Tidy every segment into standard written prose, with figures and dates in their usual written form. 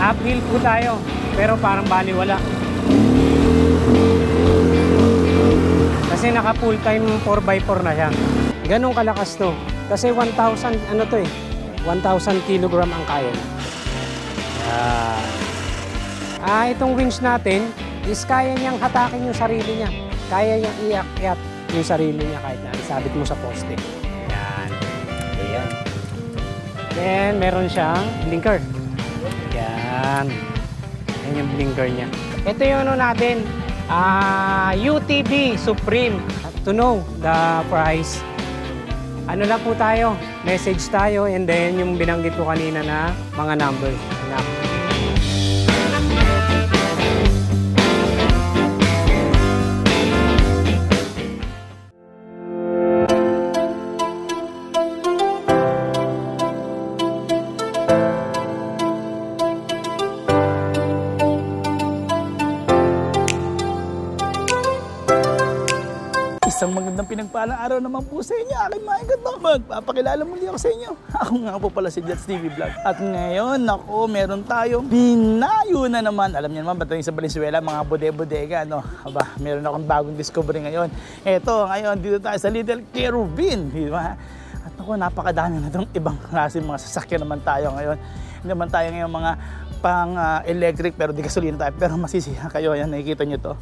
uphill po tayo, pero parang baliwala. Kasi naka full time 4x4 na siya. Ganun kalakas to. Kasi 1,000, ano to eh, 1,000 kilogram ang kaya. Itong winch natin is kaya niyang hatakin yung sarili niya. Kaya niyang iakyat yung sarili niya kahit na isabit mo sa poste. Yan. Ayan. Then, meron siyang blinker. Yan. Yan yung blinker niya. Ito yung ano natin, UTV Supreme. To know the price, ano lang po tayo, message tayo, and then yung binanggit ko kanina na mga numbers. Isang magandang pinagpalang araw naman po sa inyo, aking mga ikato. Magpapakilala muli ako sa inyo. Ako nga po pala si Jets TV Vlog. At ngayon, ako, meron tayong binayo na naman. Alam niyo naman, bataling sa Valenzuela, mga bodega, no? Aba, meron akong bagong discovery ngayon. Eto, ngayon, dito tayo sa Little Caribbean, di ba? At ako, napakadami na itong ibang klase mga sasakyan naman tayo ngayon. Hindi naman tayo ngayon mga pang-electric, pero di gasolina tayo. Pero masisiya kayo, yan, nakikita nyo to.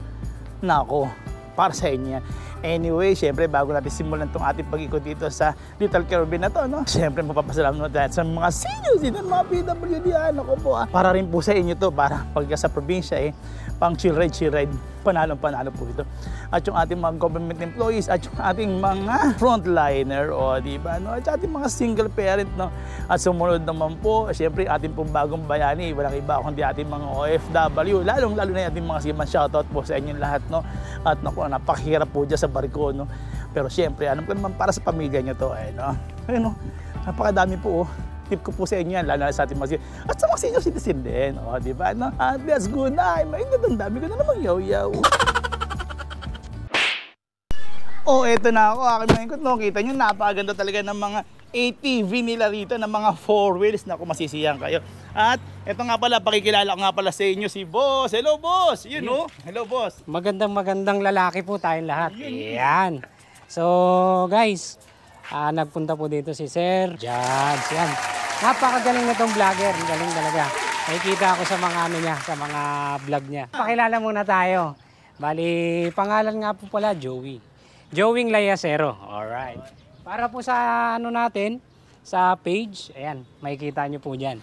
Nako, para sa inyo yan. Anyway, syempre bago natin simulan itong ating pag-ikot dito sa Little Caribbean na to, no? Syempre mapapasalamat natin sa mga seniors din, mga PWD, ako po. Para rin po sa inyo to, para pagka sa probinsya pang chill ride, panalo po ito. At yung ating mga government employees, at yung ating mga frontliner, di ba, no? At ating mga single parent, no? At sumunod naman po, syempre ating pong bagong bayani, walang iba kundi ating mga OFW, lalo na yung ating mga siman, shoutout po sa inyo lahat, no? At naku, napakahirap po dyan sa barko, no? Pero syempre, alam ko naman para sa pamilya nyo to, no? Ayun, no? Napakadami po, tip ko po sa inyo yan, lalo na sa ating mga at sa mga senior citizen din, di ba, no? At let's go na, ang dami ko na namang yaw-yaw. Eto na ako, aking mga ikot, no? Kita nyo, napakaganda talaga ng mga ATV nila rito, ng mga 4 wheels, naku, masisiyang kayo. At eto nga pala, pakikilala ko nga pala sa inyo si Boss. Hello, Boss! Yun, no? Hello, Boss! Magandang lalaki po tayong lahat. Yan. So, guys, nagpunta po dito si Sir Judge. Yan. Napakagaling na itong vlogger. Galing talaga. Nakikita ako sa mga ano niya, sa mga vlog niya. Pakilala muna tayo. Bali, pangalan nga po pala, Joey. Joey Layasero. Alright. Para po sa ano natin, sa page, ayan, makikita nyo po dyan.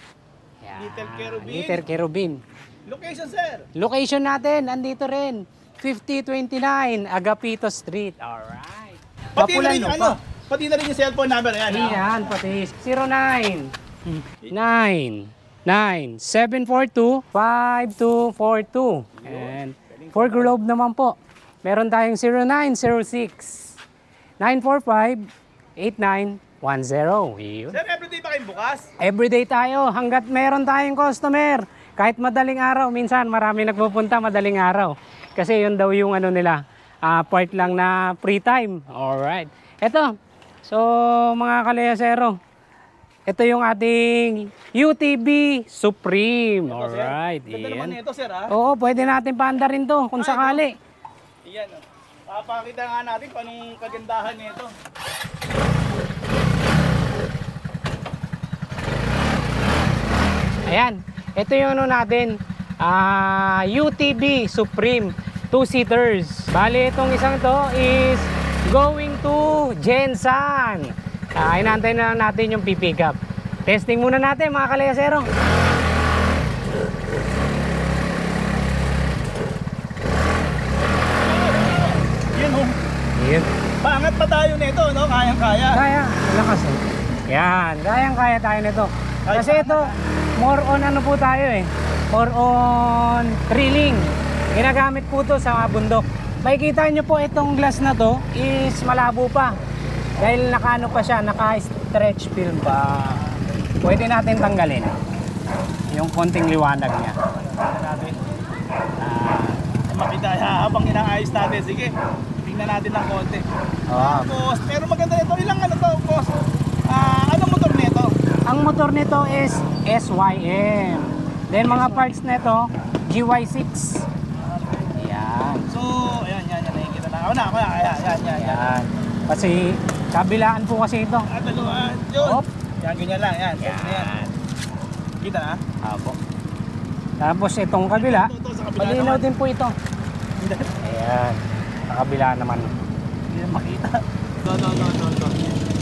Ayan. Little Caribbean. Little Caribbean. Location, sir? Location natin, andito rin. 5029 Agapito Street. Alright. Pati na rin yung ano? Pati na rin yung cellphone number. Ayan, pati. 09-742-5242. And for Globe naman po, meron tayong 0906-945-8910. Sir, everyday ba kayong bukas? Everyday tayo, hanggat meron tayong customer. Kahit madaling araw, minsan marami nagpupunta madaling araw. Kasi yun daw yung ano nila, part lang na free time. Alright. Ito, so mga kalayasero, ito yung ating UTV Supreme. Alright. Ganda naman nito, sir, ha? Oo, pwede natin paanda rin to kung sakali. Iyan, papakita nga natin kung anong kagandahan nito. Ayan, ito yung ano natin, UTV Supreme 2-seaters. Bali, itong isang to is going to Jensan. Inaantay na lang natin yung pipick up. Testing muna natin mga kalayasero. Yan, oh. Yan. Paangat pa tayo nito, no? Kayang-kaya. Kaya, lakas eh. Yan, kayang-kaya tayo nito. Kasi ito, more on ano po tayo eh. More on thrilling. Ginagamit po to sa bundok. Makikita nyo po itong glass na to is malabo pa. Dahil nakaano pa siya, naka-stretch film pa. Pwede natin tanggalin yung konting liwanag niya. Makita habang inaayos natin. Sige, tingnan natin ng konti. Tapos, pero maganda nito. Ilang ano to, boss? Anong motor nito? Ang motor nito is SYM. Then mga parts nito, GY6. Ayan. So, ayan, nakikita na. Ako na, ayan. Kasi kabilaan po kasi ito. Dalawa, yun. Hop. Yan, ganyan lang, yan. Ayan. Kita na? Apo. Tapos itong kabila, Ito, sa kabila malinaw naman. din po ito. Ayan. Sa kabila naman. Hindi na makita. Ito.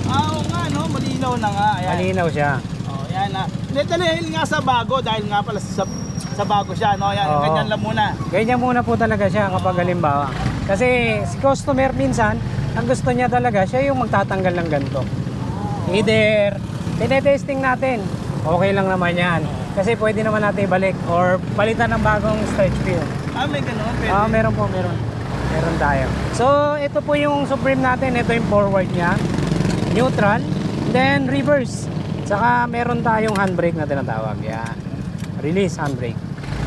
Oo nga, no? Malinaw na nga. Ayan. Malinaw siya. Oh, yan na. Dahil nga sa bago, dahil nga pala sa bago siya, no? Yan, Oo. ganyan lang muna. Ganyan muna po talaga siya kapag halimbawa. Kasi si customer minsan, ang gusto niya talaga, siya yung magtatanggal ng ganito. Either, tinetesting natin, okay lang naman yan. Kasi pwede naman natin ibalik or palitan ng bagong stretch film. May ganun, pwede. Meron po, meron. Meron tayo. So, ito po yung Supreme natin. Ito yung forward niya. Neutral. Then, reverse. Saka, meron tayong handbrake na tinatawag. Yan. Release handbrake.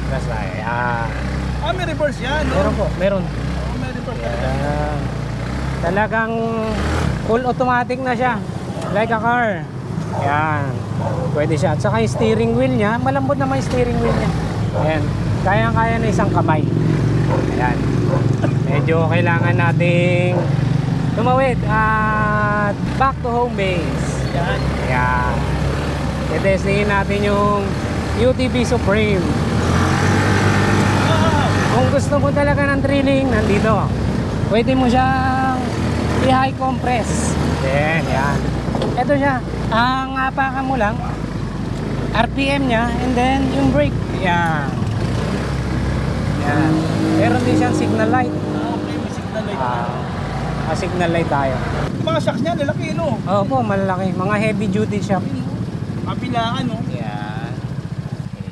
Press tayo. Yan. May reverse yan, no? Meron po, meron. May reverse talaga. Yan. Talagang full automatic na siya. Like a car. Yan. Pwede siya. At saka yung steering wheel niya, malambot naman yung steering wheel niya. Ayan. Kayang-kaya na isang kamay. Ayan. Medyo kailangan nating tumawid at back to home base. Yan. Ayan. Tetestingin natin yung UTV Supreme. Kung gusto mo talaga ng thrilling, nandito. Pwede mo siyang i-high compress. Then, yan. Ito siya. Ang apakan mo lang, RPM niya, and then yung brake. Yan. Yan. Meron din siyang signal light. Okay, may signal light. Signal light tayo. Yung mga shocks niya, lalaki, no? Opo, malalaki. Mga heavy duty shock. Kapilaan, no? Yan.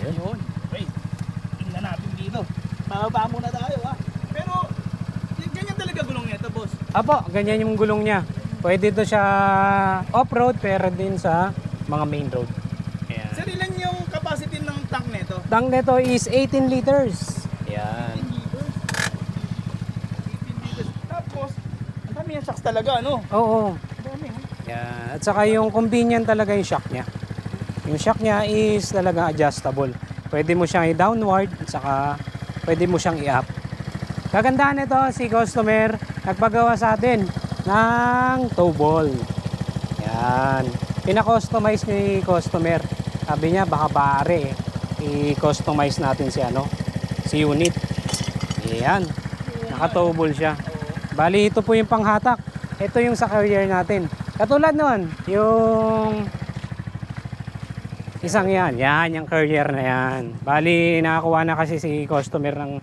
Ayun. Okay. Tingnan natin dito. Bababa muna tayo, ha? Pero, ganyan talaga gulong niya ito, boss. Opo, ganyan yung gulong niya. Pwede ito siya off-road pero din sa mga main road. Ayan. Sir, ilan yung capacity ng tank nito? Tank nito is 18 liters. Ayan. 18 liters. 18 liters. Tapos, ang dami yung shocks talaga, no? Oo. Ang dami, ha? Ayan. At saka yung convenient talaga yung shock niya. Yung shock niya is talaga adjustable. Pwede mo siyang i-downward at saka pwede mo siyang i-up. Kagandahan nito, si customer nagpagawa sa atin ng tow ball. Yan. Pina-customize ni customer. Sabi niya baka bari i-customize natin si unit. Yan. Naka-tow ball siya. Bali ito po yung panghatak. Ito yung sa carrier natin. Katulad nun, yung isang yan. Yan, yung carrier na yan. Bali nakakuha na kasi si customer ng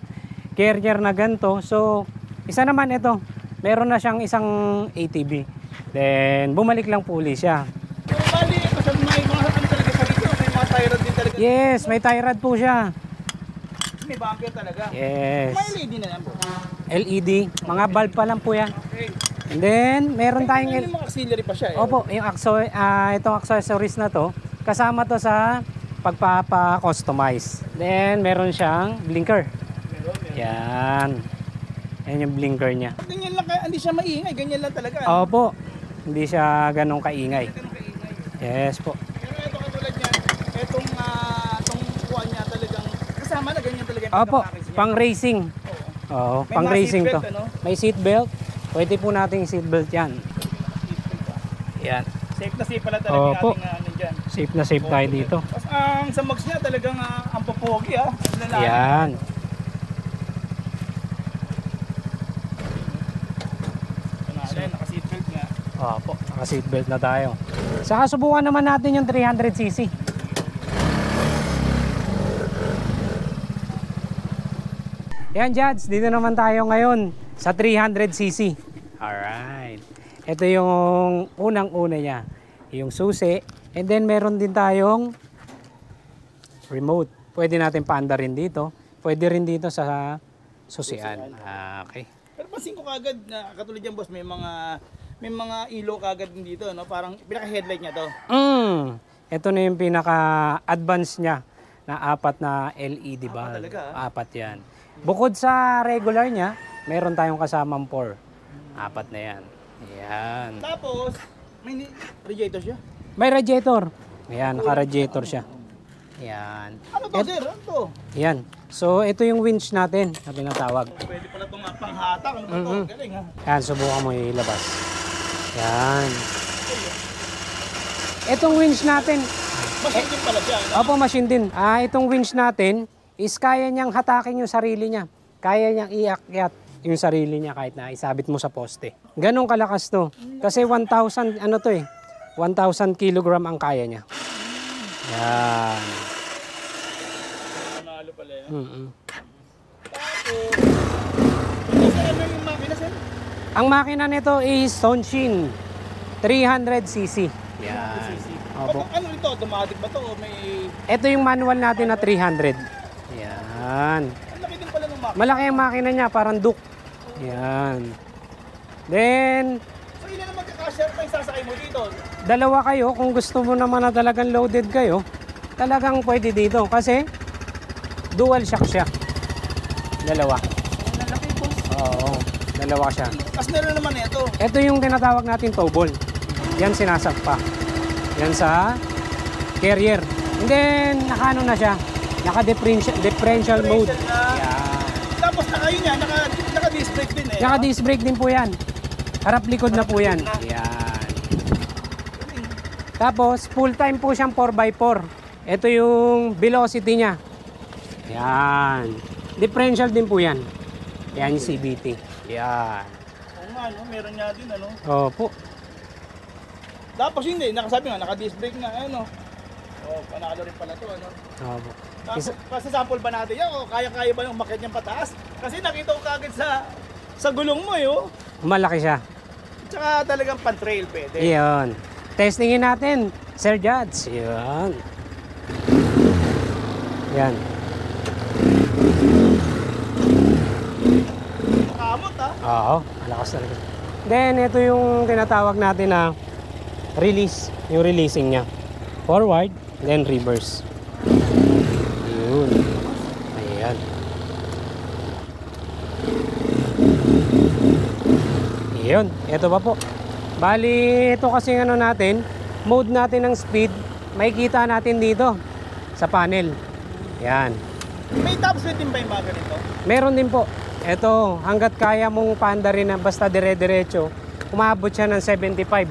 carrier na ganito. So, isa naman ito. Meron na siyang isang ATV. Then, bumalik lang po uli siya. So, bali, ito sa may mga ano talaga sa dito, may mga tie rod din talaga. Yes, may tie rod po siya. May bumper talaga. Yes. May LED na yan, po. LED. Mga bulb pa lang po yan. Okay. And then, meron tayong... May mga auxiliary pa siya, eh. Opo, yung itong accessories na to, kasama to sa pagpapa-customize. Then, meron siyang blinker. Yan. Yan yung blinker niya. Ganyan lang, hindi siya maingay, ganyan lang talaga. Opo, hindi siya ganong kaingay. Ganun kaingay. Yes po. Pero ito katulad niyan, itong kuha niya talagang kasama na ganyan talaga yung Opo, pagkakakiss niya. pang racing. Oo. Oo, May pang mga racing to. seatbelt, ano? May seat belt. Pwede po nating seat belt yan. Yan. Safe na safe pala talaga Opo. yung ating ano dyan. Safe na safe tayo dito. Tapos ang sa mags niya talagang ang popogi, ha. Lalaki. Yan. Naka-seatbelt nga. Opo, naka-seat belt na tayo. Saka subukan naman natin yung 300cc. Yan, Jads, dito naman tayo ngayon sa 300cc. Alright. Ito yung unang-una niya. Yung susi. And then meron din tayong remote. Pwede natin paandarin dito. Pwede rin dito sa susian. Okay. Pero pansin ko kagad na katulad yan, boss, may mga ilaw kagad din dito, no? Parang pinaka-headlight niya to. Ito na yung pinaka-advance niya na 4 na LED bulb. talaga, 4 yan. Bukod sa regular niya, meron tayong kasamang 4. 4 na yan. Ayan. Tapos, may radiator siya. May radiator. Ayan, naka-radiator siya. Yan. Ano to, sir? Ano to? Yan. So, ito yung winch natin na tinatawag. Pwede pala itong panghatak. Ano ba to? Galing ha. Yan, subukan mo ilabas. Yan. Itong winch natin, Machine din pala siya. Ano? opo, machine din. Itong winch natin is kaya niyang hatakin yung sarili niya. Kaya niyang iakyat yung sarili niya kahit na isabit mo sa poste. Ganong kalakas to. Kasi 1,000, ano to 1,000 kilogram ang kaya niya. Yan. Panalo pala yan. Mm-mm. Tapos, ano yung makina, sir? Ang makina nito is Sonshin 300cc. Yan. Opo. Ano ito? Automatic ba to? O may... Ito yung manual natin na 300. Yan. Ang laki din pala ng makina. Malaki ang makina niya, parang Duke. Yan. Then, So, ilan naman kakasya pa yung sasakay mo dito? dalawa kayo. Kung gusto mo naman na talagang loaded kayo, talagang pwede dito. Kasi, dual shock siya. Dalawa. Ang laki po. Oo. Dalawa siya. Tapos meron naman ito. Ito yung tinatawag natin tow ball. Yan sinasagpa. Yan sa carrier. And then, naka-ano na siya. Naka-differential mode. Yan. Tapos yun yan, naka-disc brake din eh. Naka-disc brake din po yan. Harap likod na po yan. Yan. Tapos, full time po siyang 4x4. Ito yung velocity niya. Yan. Differential din po yan. Yan yung CVT. Yan. Oo nga, no? Meron nga din, ano? Opo. Tapos hindi, nakasabi nga, naka-disc brake nga, ano? Oh, panalo rin pala to, ano? Opo. Tapos, sample ba natin yan? O kaya-kaya ba yung umakyat niyang pataas? Kasi nakita ko kagad sa gulong mo, oh. Malaki siya. Tsaka talagang pan-trail pwede. Iyon. Testingin natin, Sir Judge. Iyon. Yan. Kamot, ha? Oo, malakas talaga. Then, ito yung tinatawag natin na release. Yung releasing niya. Forward, then reverse. Yun. Ayan. Yun. Ito pa po. Bali, ito kasi ano natin, mode natin ng speed, makikita natin dito sa panel. Yan. May top speed din ba yung mga ganito? Meron din po. Ito, hanggat kaya mong paanda rin na basta dire-diretso, umabot siya ng 75.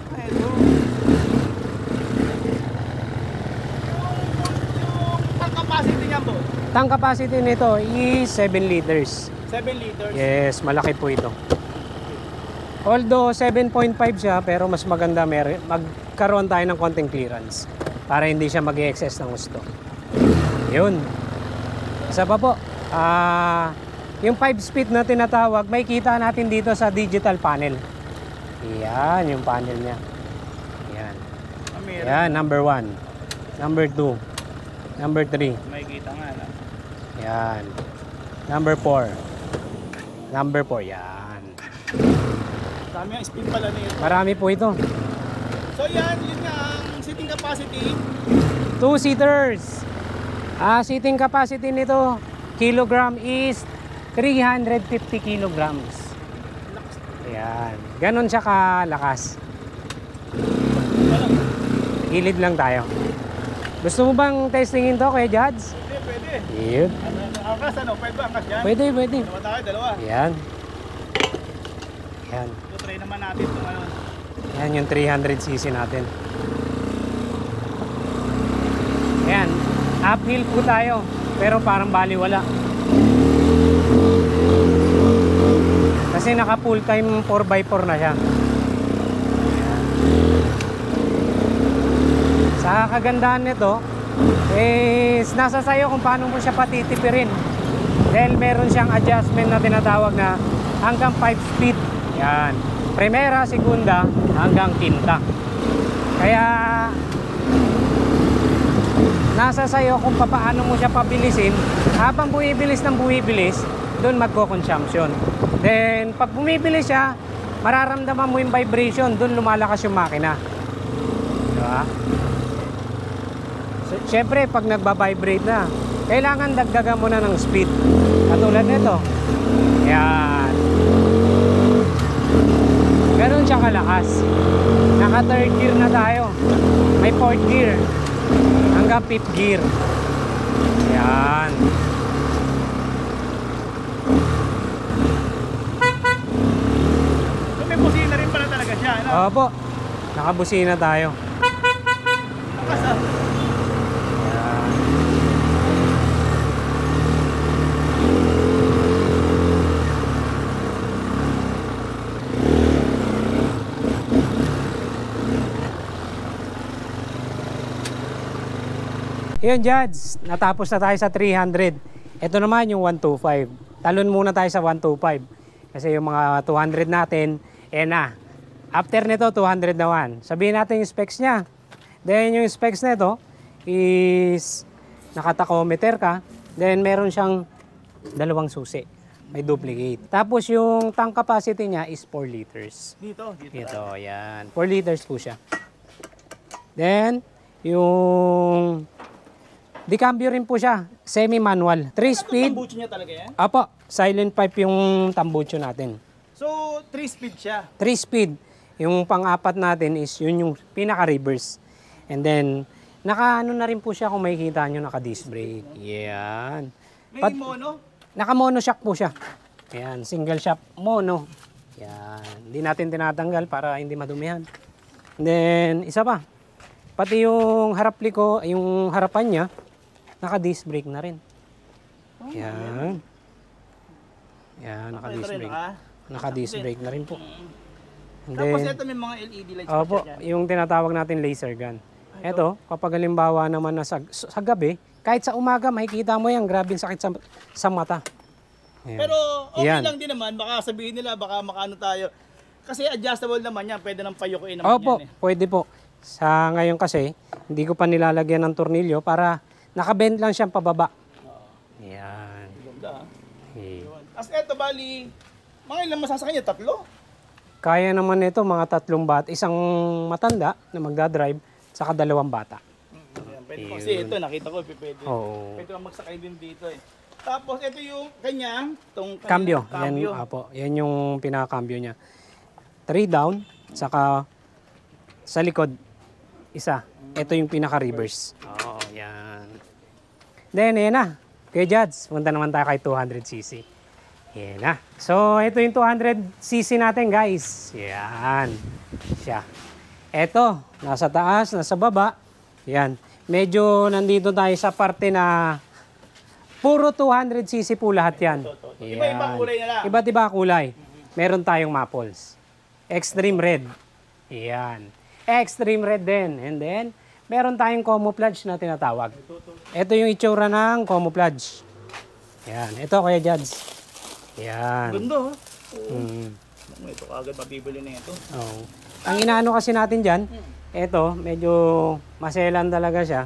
Ang capacity niya po? Tank capacity nito is 7 liters. 7 liters. Yes, malaki po ito. Although 7.5 siya, pero mas maganda magkaroon tayo ng konting clearance para hindi siya mag-excess ng gusto. Yun. Isa pa po, yung 5-speed na tinatawag, may kita natin dito sa digital panel. Yan, yung panel niya. Yan. Yan, number 1. Number 2. Number 3. May kita nga na. Yan. Number 4. Number 4, yan. Dami ang speed pala nito. Marami po ito. So yan, yun nga ang seating capacity. 2-seaters. Seating capacity nito, kilogram is 350 kilograms. Ayan. Ganon siya kalakas. Gilid lang tayo. Gusto mo bang testingin to kay Judge? Pwede. Yun. Angkas ano? Pwede ba angkas yan? Pwede. Dalawa tayo, dalawa. Ayan. Ayan. So try naman natin itong ano. Ayan yung 300cc natin. Ayan. Uphill po tayo. Pero parang baliwala. Kasi naka full time 4x4 na siya. Ayan. Sa kagandahan nito, nasa sayo kung paano mo siya patitipirin. Dahil meron siyang adjustment na tinatawag na hanggang 5 speed. Yan. Primera, segunda, hanggang quinta. Kaya nasa sayo kung paano mo siya pabilisin. Habang bumibilis ng bumibilis, doon magko-consumption. Then, pag bumibilis siya, mararamdaman mo yung vibration, doon lumalakas yung makina. Diba? So, syempre, pag nagba-vibrate na, kailangan dagdagan mo na ng speed. Katulad nito. Yan. Ganun siya kalakas. Naka third gear na tayo. May fourth gear. Hanggang fifth gear. Yan. So, may busina rin pala talaga siya. Ano? Opo. Nakabusina tayo. Lakas ah. Yan. Yun, Jads. Natapos na tayo sa 300. Ito naman yung 125. Talon muna tayo sa 125. Kasi yung mga 200 natin, na. After nito, 200 naman. Sabihin natin yung specs niya. Then yung specs nito is nakatachometer ka. Then meron siyang dalawang susi. May duplicate. Tapos yung tank capacity niya is 4 liters. Dito. Ito, yan. 4 liters po siya. Then, yung decambio rin po siya. Semi-manual. 3-speed. Tambucho niya talaga yan? Apo, silent pipe yung tambucho natin. So, 3-speed siya. 3-speed. Yung pang-apat natin is yun yung pinaka-reverse. And then, naka-ano na rin po siya kung makikita nyo, naka-disc brake. Yan. May mono? Naka-mono shock po siya. Yan, single shock mono. Yan. Hindi natin tinatanggal para hindi madumihan. And then, isa pa. Pati yung harap liko, yung harapan niya, naka-disc brake na rin. Yan. Yan, naka-disc brake. Naka-disc brake na rin po. And Tapos then, ito may mga LED lights opo, pa dyan. yung tinatawag natin laser gun. Ito, kapag halimbawa naman na sa gabi, kahit sa umaga, makikita mo yan, grabe yung sakit sa mata. Ayan. Pero okay Yan. lang din naman, baka sabihin nila, baka makaano tayo. Kasi adjustable naman yan, pwede nang payukuin naman Opo, yan eh. pwede po. Sa ngayon kasi, hindi ko pa nilalagyan ng tornilyo para nakabend lang siyang pababa. Yan. Ganda ah. Okay. As eto bali, mga ilang masasakyan niya? 3? Kaya naman ito mga 3 bata, isang matanda na magdadrive, saka 2 bata. Ayan, pwede ko. Kasi ito, nakita ko, pwede. Oo. Pwede kang magsakay din dito eh. Tapos ito yung kanya, itong Cambio. cambio. Yan, apo, yan yung pinaka-cambio niya. 3 down, saka sa likod, isa. Ito yung pinaka-reverse. Oo, yan. Then, yan na. Kaya Jads, punta naman tayo kay 200cc. Yan na. So, ito yung 200cc natin, guys. Yan. Siya. Ito, nasa taas, nasa baba. Yan. Medyo nandito tayo sa parte na puro 200cc po lahat yan. Iba-ibang kulay na lang. Iba't iba kulay. Meron tayong maples. Extreme red. Yan. Extreme red din. And then, meron tayong camouflage na tinatawag. Ito yung itsura ng camouflage. Yan. Ito, Kuya Jads. Yan. Ganda oh. Mm. Ito agad mabibili na ito. Oh. Ang inaano kasi natin dyan, ito, medyo maselan talaga siya.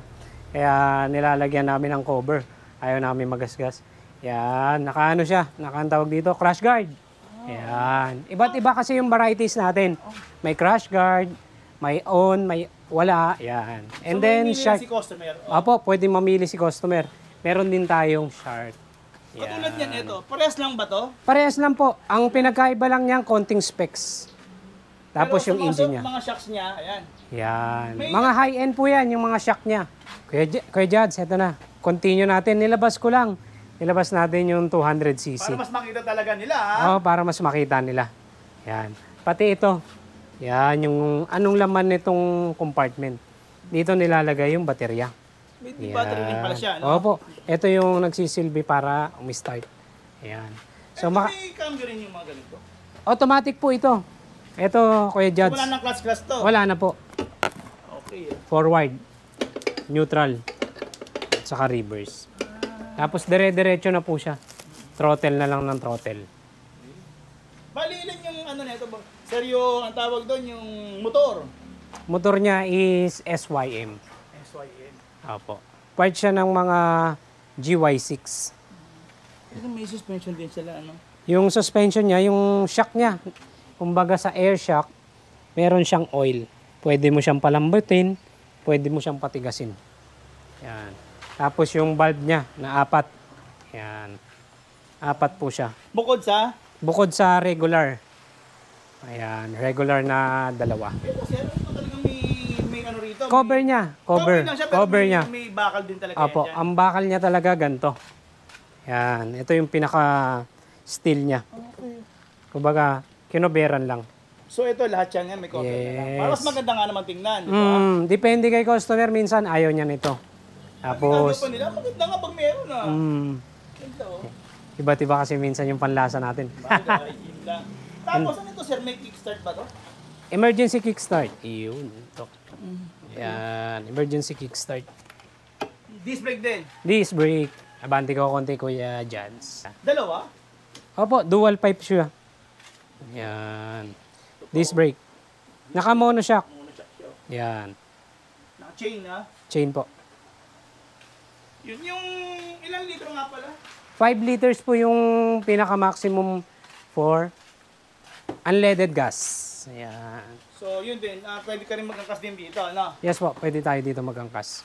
Kaya nilalagyan namin ng cover. Ayaw namin magasgas. Yan, nakaano siya, nakantawag dito, crash guard. Yan. Iba't iba kasi yung varieties natin. May crash guard, may on, may wala. Yan. And So, then, mamimili shark. si customer. Apo, pwede mamili si customer. Meron din tayong shark. Katulad niyan ito, parehas lang ba to? Parehas lang po. Ang pinagkaiba lang niyan, konting specs. Tapos Pero yung sa mga, engine niya. mga shocks niya, ayan. Yan. May- Mga high-end po yan, yung mga shock niya. Kuya Jads, eto na. Continue natin. Nilabas ko lang. Nilabas natin yung 200cc. Para mas makita talaga nila ha. Oo, para mas makita nila. Yan. Pati ito. Yan, yung anong laman nitong compartment. Dito nilalagay yung baterya. May battery rin pala siya, no? Opo. Ito yung nagsisilbi para umistart. Yan. So, May cambio rin yung mga ganito. automatic po ito. Ito, Kuya So, Jads. wala nang clutch to. Wala na po. Okay. Forward, neutral, at saka reverse. Tapos dire-diretso na po siya. Throttle na lang ng throttle. Bali ilan yung ano nito ba? Seryo, ang tawag doon yung motor. Motor niya is SYM. SYN. Opo. Part siya ng mga GY6. Ito may suspension din sila, ano? Yung suspension niya, yung shock niya, kumbaga sa air shock, meron siyang oil. Pwede mo siyang palambutin, pwede mo siyang patigasin. Yan. Tapos yung valve niya na 4. Yan. 4 po siya. Bukod sa? Bukod sa regular. Ayan, regular na 2. Kasi ano ito talagang may ano rito? cover niya. Cover. Okay lang siya, pero Cover may, niya. may bakal din talaga Apo, yan dyan. ang bakal niya talaga ganito. Yan. Ito yung pinaka-steel niya. Okay. Kumbaga, kinoberan lang. So ito lahat yan may cover na lang. Yes. Para mas maganda nga naman tingnan. Di ba? Depende kay customer. Minsan, ayaw niya nito. Tapos, Tapos, nila, maganda nga pag meron ah. Ganda oh. iba't iba kasi minsan yung panlasa natin. Bagay, yun lang. Tapos ano ito sir, may kickstart ba to? Emergency kickstart. Iyon. Ito. Yan. Emergency kickstart. Disc brake din. Disc brake. Abante ko konti, Kuya Jans. Dalawa? Opo, dual pipe siya. Yan. Disc brake. Naka-monoshock. Yan. Naka-chain ha? Chain po. Yun yung ilang litro nga pala? 5 liters po yung pinaka-maximum for unleaded gas. Yan. So yun din, pwede ka rin magangkas din dito, ano? Yes po, pwede tayo dito magangkas.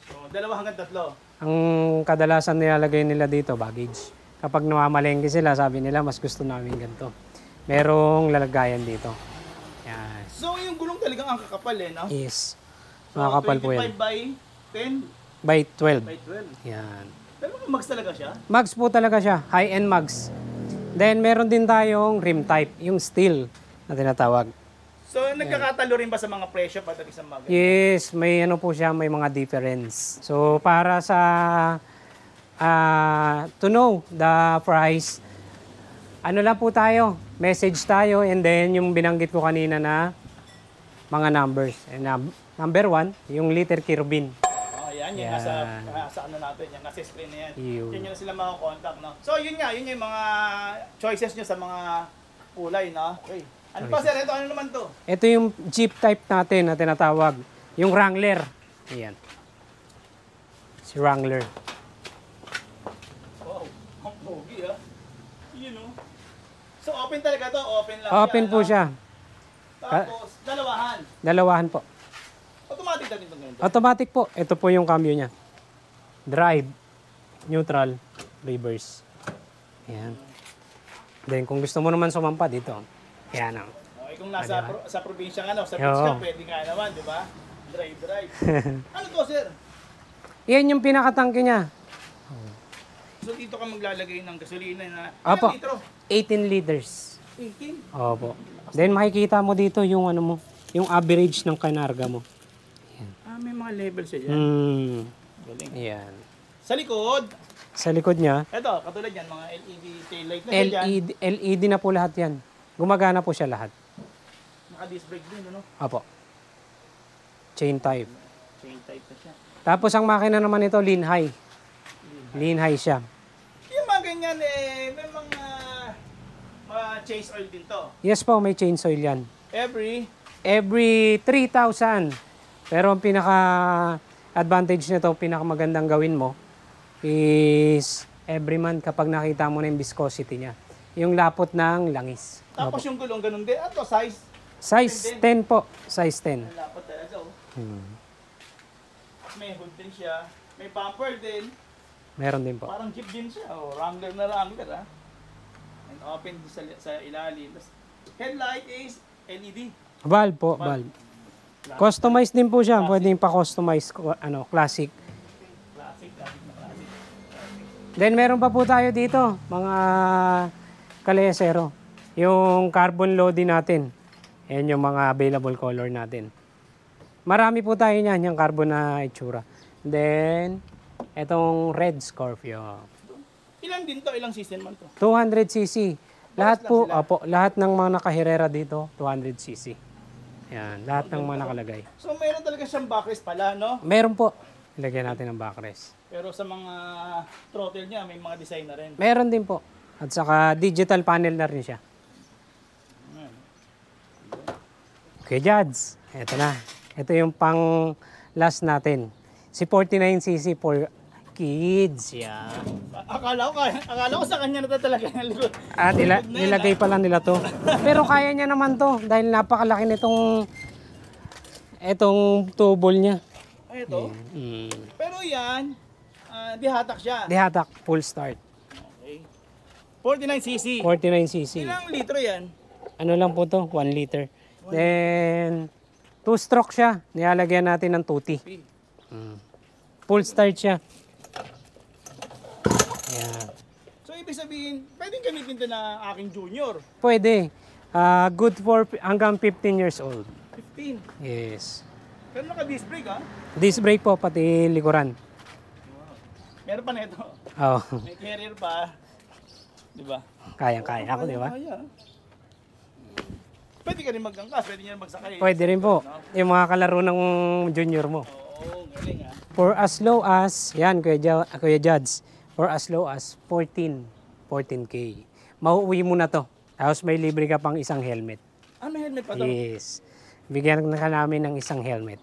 So 2 hanggang 3. Ang kadalasan nilalagay nila dito, baggage. Kapag namamalengke sila, sabi nila, mas gusto namin ganito. Merong lalagayan dito. Yan. So yung gulong talagang ang kakapal no? Is, So, makakapal po 25 yan. by 10 By 12. by 12. Yan. Talagang max talaga siya? Mags po talaga siya, high-end mags. Then meron din tayong rim type, yung steel na tinatawag. So nagkakatalo rin ba sa mga presyo pagdating sa mga ganyan? Yes, may ano po siya, may mga difference. So para sa to know the price, ano lang po tayo, message tayo and then yung binanggit ko kanina na mga numbers. And, number 1, yung liter Kirbin. Oh, yan, yung nasa ano natin, yung nasa screen na yan. Yun. Yan yung sila mga contact, no? So yun nga, yun yung mga choices nyo sa mga kulay, no? Okay. Ano pa sir, ito ano naman to? Ito yung Jeep type natin na tinatawag, yung Wrangler. Ayan. Si Wrangler. Wow, ang pogi ha. Yun oh. So open talaga to, open lang Open siya, po no? siya. Tapos, dalawahan. Dalawahan po. Automatic na din itong ganito. Automatic po. Ito po yung cambio niya. Drive, neutral, reverse. Ayan. Then kung gusto mo naman sumampa dito. Ayan ang. Okay, kung nasa sa probinsya nga, no? Sa beach Oo. ka, pwede nga naman, di ba? Drive. Ano to sir? Yan yung pinakatangke niya. So dito ka maglalagay ng gasolina na Apo. ilang litro? 18 liters. 18. Opo. Then makikita mo dito yung ano mo, yung average ng kanarga mo. May mga level siya dyan. Galing. Ayan. Sa likod, Sa likod niya, eto, katulad yan, mga LED tail light na siya dyan. LED na po lahat yan. Gumagana po siya lahat. Naka-disc brake din, ano? Opo. Chain type. Chain type na siya. Tapos ang makina naman ito, lean high. Lean high siya. Yung mga ganyan, may mga chase oil din to. Yes po, may chain oil yan. Every 3,000. Pero ang pinaka-advantage nito, pinaka-magandang gawin mo is every month kapag nakita mo na yung viscosity niya. Yung lapot ng langis. tapos yung gulong ganun din. Ato, size. Size 10 po. Size 10. Ang lapot talaga, oh. May hood din siya. May bumper din. Meron din po. Parang jeep din siya. Oh, Wrangler na Wrangler, ha. And open din sa ilalim. Tas headlight is LED. Valve po, valve. Customized din po siya. Pwedeng pa-customize, classic. Classic na classic. Then meron pa po tayo dito, mga kalesero. Yung carbon loading natin. Yan yung mga available color natin. Marami po tayo niyan, yung carbon na itsura. Then, etong red Scorpio. Ilan din to? Ilang system man to? 200cc. Lahat lang po, sila. opo, lahat ng mga nakahirera dito, 200cc. Yan, lahat ng mga nakalagay. So meron talaga siyang backrest pala, no? Meron po. Ilagyan natin ang backrest. Pero sa mga throttle niya, may mga design na rin. Meron din po. At saka digital panel na rin siya. Okay, Jads. Ito na. Ito yung pang last natin. Si 49cc for kids. Yan. Akala ko sa kanya na talaga ng likod. At nilagay pa lang nila to. Pero kaya niya naman to dahil napakalaki nitong tubol niya. Ito. Mm. Pero yan, dihatak siya. Dihatak, full start. Okay. 49cc. 49cc. Ilang litro yan? Ano lang po to? 1 liter. Then, 2-stroke siya. Nilalagyan natin ng tuti. Full start siya. Ayan. So, ibig sabihin, pwedeng gamitin ito na aking junior. Pwede. Good for hanggang 15 years old. 15. Yes. Pero naka-disc brake, ha? Disc brake po, pati likuran. Meron pa na ito. Oh, May carrier pa. Di ba? kayang-kaya ako, di ba? Kaya. Pwede ka rin mag-angkas, pwede nyo rin magsakay. Pwede rin po. Yung mga kalaro ng junior mo. Oo, galing ha. For as low as, yan, Kuya Jads, for as low as 14K. Mauuwi mo na to. Tapos may libre ka pang isang helmet. Ah, may helmet pa to? Yes. Bigyan na ka namin ng isang helmet.